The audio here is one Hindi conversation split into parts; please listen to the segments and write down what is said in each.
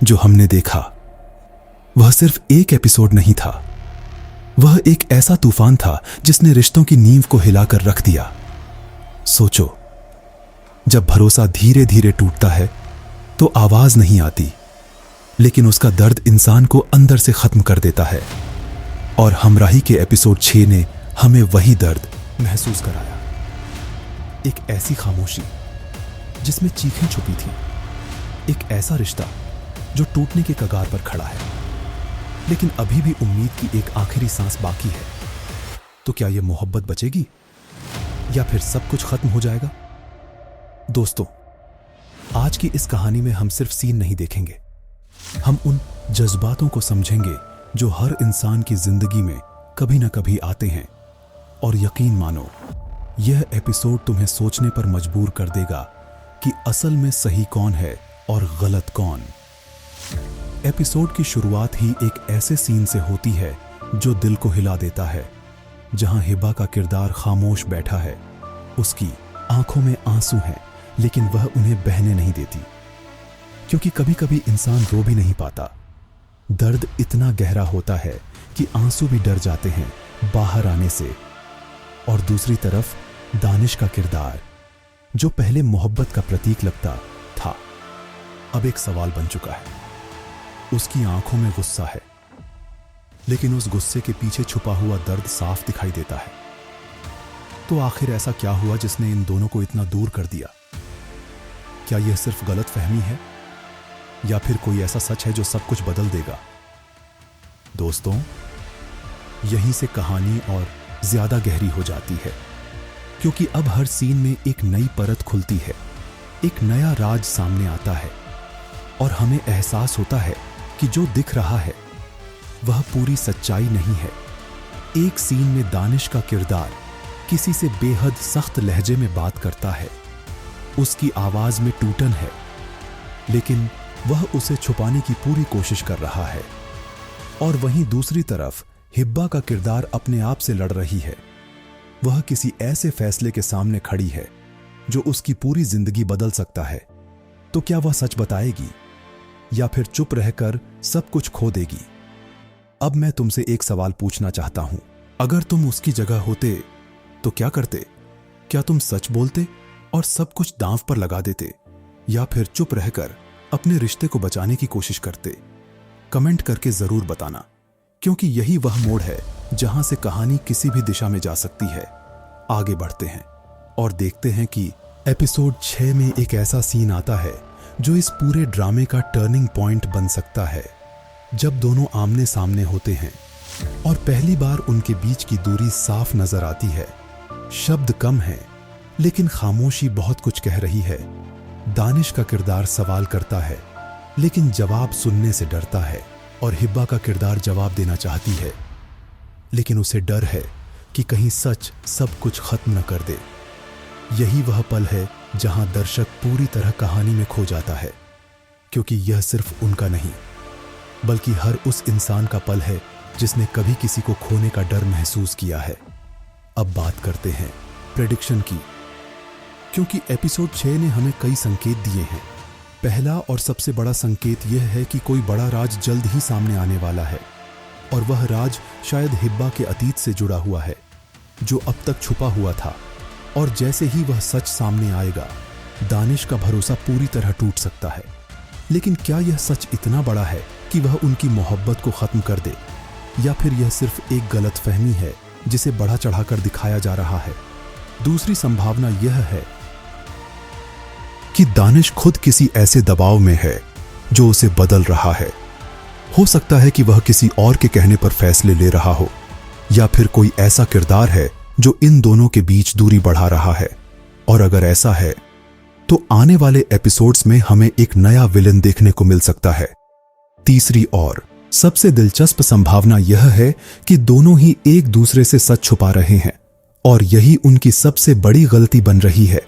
जो हमने देखा वह सिर्फ एक एपिसोड नहीं था, वह एक ऐसा तूफान था जिसने रिश्तों की नींव को हिलाकर रख दिया। सोचो, जब भरोसा धीरे धीरे टूटता है तो आवाज नहीं आती, लेकिन उसका दर्द इंसान को अंदर से खत्म कर देता है। और हमराही के एपिसोड 6 ने हमें वही दर्द महसूस कराया। एक ऐसी खामोशी जिसमें चीखें छुपी थी, एक ऐसा रिश्ता जो टूटने के कगार पर खड़ा है, लेकिन अभी भी उम्मीद की एक आखिरी सांस बाकी है। तो क्या यह मोहब्बत बचेगी या फिर सब कुछ खत्म हो जाएगा? दोस्तों, आज की इस कहानी में हम सिर्फ सीन नहीं देखेंगे, हम उन जज्बातों को समझेंगे जो हर इंसान की जिंदगी में कभी ना कभी आते हैं। और यकीन मानो, यह एपिसोड तुम्हें सोचने पर मजबूर कर देगा कि असल में सही कौन है और गलत कौन। एपिसोड की शुरुआत ही एक ऐसे सीन से होती है जो दिल को हिला देता है, जहां हिबा का किरदार खामोश बैठा है। उसकी आंखों में आंसू हैं, लेकिन वह उन्हें बहने नहीं देती, क्योंकि कभी कभी इंसान रो भी नहीं पाता। दर्द इतना गहरा होता है कि आंसू भी डर जाते हैं बाहर आने से। और दूसरी तरफ दानिश का किरदार, जो पहले मोहब्बत का प्रतीक लगता था, अब एक सवाल बन चुका है। उसकी आंखों में गुस्सा है, लेकिन उस गुस्से के पीछे छुपा हुआ दर्द साफ दिखाई देता है। तो आखिर ऐसा क्या हुआ जिसने इन दोनों को इतना दूर कर दिया? क्या यह सिर्फ गलत फहमी है, या फिर कोई ऐसा सच है जो सब कुछ बदल देगा? दोस्तों, यहीं से कहानी और ज्यादा गहरी हो जाती है, क्योंकि अब हर सीन में एक नई परत खुलती है, एक नया राज सामने आता है, और हमें एहसास होता है कि जो दिख रहा है वह पूरी सच्चाई नहीं है। एक सीन में दानिश का किरदार किसी से बेहद सख्त लहजे में बात करता है, उसकी आवाज में टूटन है, लेकिन वह उसे छुपाने की पूरी कोशिश कर रहा है। और वहीं दूसरी तरफ हिब्बा का किरदार अपने आप से लड़ रही है। वह किसी ऐसे फैसले के सामने खड़ी है जो उसकी पूरी जिंदगी बदल सकता है। तो क्या वह सच बताएगी या फिर चुप रहकर सब कुछ खो देगी? अब मैं तुमसे एक सवाल पूछना चाहता हूं, अगर तुम उसकी जगह होते तो क्या करते? क्या तुम सच बोलते और सब कुछ दांव पर लगा देते, या फिर चुप रहकर अपने रिश्ते को बचाने की कोशिश करते? कमेंट करके जरूर बताना, क्योंकि यही वह मोड़ है जहां से कहानी किसी भी दिशा में जा सकती है। आगे बढ़ते हैं और देखते हैं कि एपिसोड 6 में एक ऐसा सीन आता है जो इस पूरे ड्रामे का टर्निंग पॉइंट बन सकता है। जब दोनों आमने सामने होते हैं और पहली बार उनके बीच की दूरी साफ नजर आती है। शब्द कम है, लेकिन खामोशी बहुत कुछ कह रही है। दानिश का किरदार सवाल करता है, लेकिन जवाब सुनने से डरता है, और हिब्बा का किरदार जवाब देना चाहती है, लेकिन उसे डर है कि कहीं सच सब कुछ खत्म न कर दे। यही वह पल है जहां दर्शक पूरी तरह कहानी में खो जाता है, क्योंकि यह सिर्फ उनका नहीं, बल्कि हर उस इंसान का पल है जिसने कभी किसी को खोने का डर महसूस किया है। अब बात करते हैं प्रेडिक्शन की, क्योंकि एपिसोड 6 ने हमें कई संकेत दिए हैं। पहला और सबसे बड़ा संकेत यह है कि कोई बड़ा राज जल्द ही सामने आने वाला है, और वह राज शायद हिब्बा के अतीत से जुड़ा हुआ है, जो अब तक छुपा हुआ था। और जैसे ही वह सच सामने आएगा, दानिश का भरोसा पूरी तरह टूट सकता है। लेकिन क्या यह सच इतना बड़ा है कि वह उनकी मोहब्बत को खत्म कर दे, या फिर यह सिर्फ एक गलत फहमी है जिसे बढ़ा चढ़ाकर दिखाया जा रहा है? दूसरी संभावना यह है कि दानिश खुद किसी ऐसे दबाव में है जो उसे बदल रहा है। हो सकता है कि वह किसी और के कहने पर फैसले ले रहा हो, या फिर कोई ऐसा किरदार है जो इन दोनों के बीच दूरी बढ़ा रहा है। और अगर ऐसा है तो आने वाले एपिसोड्स में हमें एक नया विलेन देखने को मिल सकता है। तीसरी और सबसे दिलचस्प संभावना यह है कि दोनों ही एक दूसरे से सच छुपा रहे हैं, और यही उनकी सबसे बड़ी गलती बन रही है,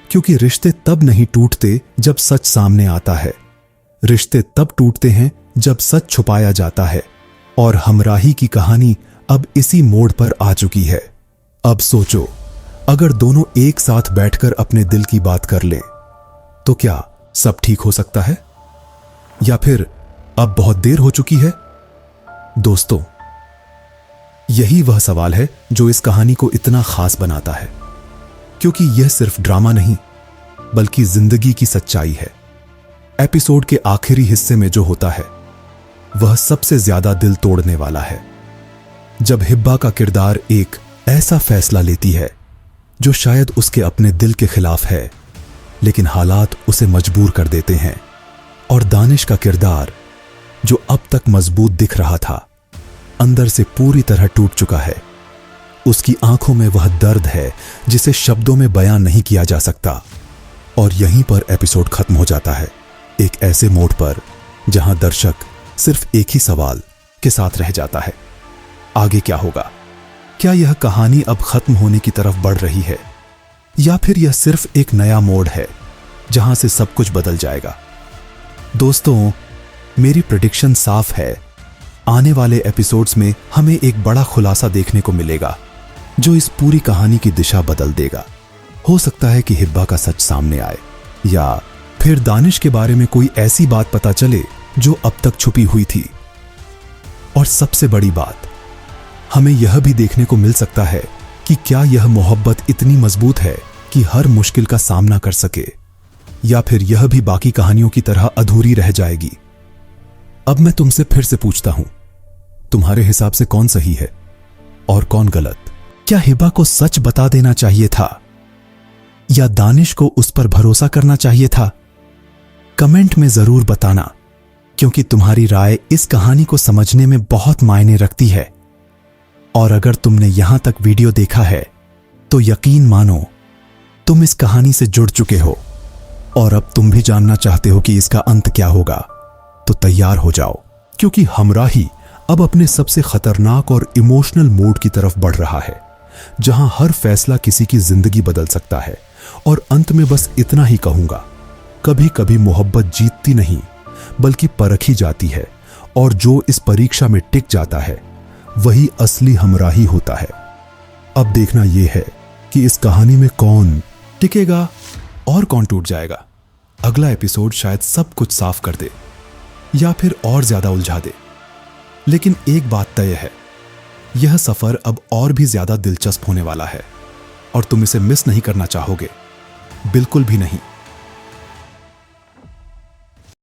क्योंकि रिश्ते तब नहीं टूटते जब सच सामने आता है। रिश्ते तब टूटते हैं जब सच छुपाया जाता है, और हमराही की कहानी अब इसी मोड़ पर आ चुकी है। अब सोचो, अगर दोनों एक साथ बैठकर अपने दिल की बात कर लें, तो क्या सब ठीक हो सकता है? या फिर अब बहुत देर हो चुकी है? दोस्तों, यही वह सवाल है जो इस कहानी को इतना खास बनाता है, क्योंकि यह सिर्फ ड्रामा नहीं बल्कि जिंदगी की सच्चाई है। एपिसोड के आखिरी हिस्से में जो होता है वह सबसे ज्यादा दिल तोड़ने वाला है। जब हिब्बा का किरदार एक ऐसा फैसला लेती है जो शायद उसके अपने दिल के खिलाफ है, लेकिन हालात उसे मजबूर कर देते हैं, और दानिश का किरदार जो अब तक मजबूत दिख रहा था अंदर से पूरी तरह टूट चुका है। उसकी आंखों में वह दर्द है जिसे शब्दों में बयां नहीं किया जा सकता। और यहीं पर एपिसोड खत्म हो जाता है, एक ऐसे मोड़ पर जहां दर्शक सिर्फ एक ही सवाल के साथ रह जाता है, आगे क्या होगा? क्या यह कहानी अब खत्म होने की तरफ बढ़ रही है, या फिर यह सिर्फ एक नया मोड़ है जहां से सब कुछ बदल जाएगा? दोस्तों, मेरी प्रेडिक्शन साफ है, आने वाले एपिसोड्स में हमें एक बड़ा खुलासा देखने को मिलेगा जो इस पूरी कहानी की दिशा बदल देगा। हो सकता है कि हिब्बा का सच सामने आए, या फिर दानिश के बारे में कोई ऐसी बात पता चले जो अब तक छुपी हुई थी। और सबसे बड़ी बात, हमें यह भी देखने को मिल सकता है कि क्या यह मोहब्बत इतनी मजबूत है कि हर मुश्किल का सामना कर सके, या फिर यह भी बाकी कहानियों की तरह अधूरी रह जाएगी। अब मैं तुमसे फिर से पूछता हूं, तुम्हारे हिसाब से कौन सही है और कौन गलत? क्या हिब्बा को सच बता देना चाहिए था, या दानिश को उस पर भरोसा करना चाहिए था? कमेंट में जरूर बताना, क्योंकि तुम्हारी राय इस कहानी को समझने में बहुत मायने रखती है। और अगर तुमने यहां तक वीडियो देखा है तो यकीन मानो तुम इस कहानी से जुड़ चुके हो, और अब तुम भी जानना चाहते हो कि इसका अंत क्या होगा। तो तैयार हो जाओ, क्योंकि हमराही अब अपने सबसे खतरनाक और इमोशनल मोड की तरफ बढ़ रहा है, जहां हर फैसला किसी की जिंदगी बदल सकता है। और अंत में बस इतना ही कहूंगा, कभी कभी मोहब्बत जीतती नहीं बल्कि परखी जाती है, और जो इस परीक्षा में टिक जाता है वही असली हमराही होता है। अब देखना यह है कि इस कहानी में कौन टिकेगा और कौन टूट जाएगा। अगला एपिसोड शायद सब कुछ साफ कर दे, या फिर और ज्यादा उलझा दे। लेकिन एक बात तय है, यह सफर अब और भी ज्यादा दिलचस्प होने वाला है, और तुम इसे मिस नहीं करना चाहोगे, बिल्कुल भी नहीं।